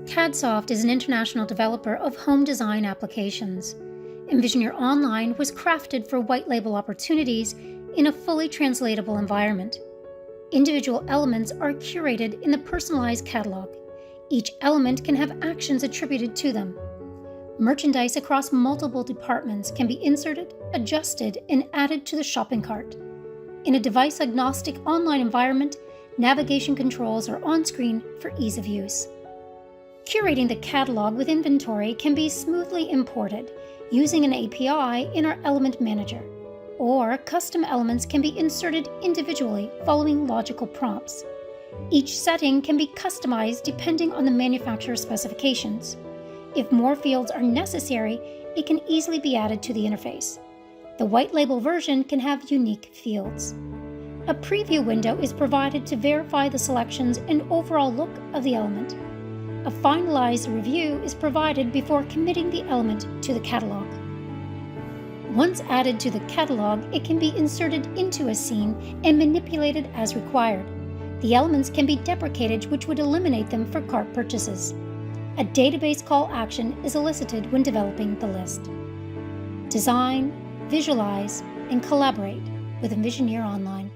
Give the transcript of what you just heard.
CADsoft is an international developer of home design applications. Envisioneer Online was crafted for white label opportunities in a fully translatable environment. Individual elements are curated in the personalized catalog. Each element can have actions attributed to them. Merchandise across multiple departments can be inserted, adjusted, and added to the shopping cart. In a device-agnostic online environment, navigation controls are on-screen for ease of use. Curating the catalog with inventory can be smoothly imported using an API in our Element Manager, or custom elements can be inserted individually following logical prompts. Each setting can be customized depending on the manufacturer's specifications. If more fields are necessary, it can easily be added to the interface. The white label version can have unique fields. A preview window is provided to verify the selections and overall look of the element. A finalized review is provided before committing the element to the catalog. Once added to the catalog, it can be inserted into a scene and manipulated as required. The elements can be deprecated, which would eliminate them for cart purchases. A database call action is elicited when developing the list. Design, visualize, and collaborate with Envisioneer Online.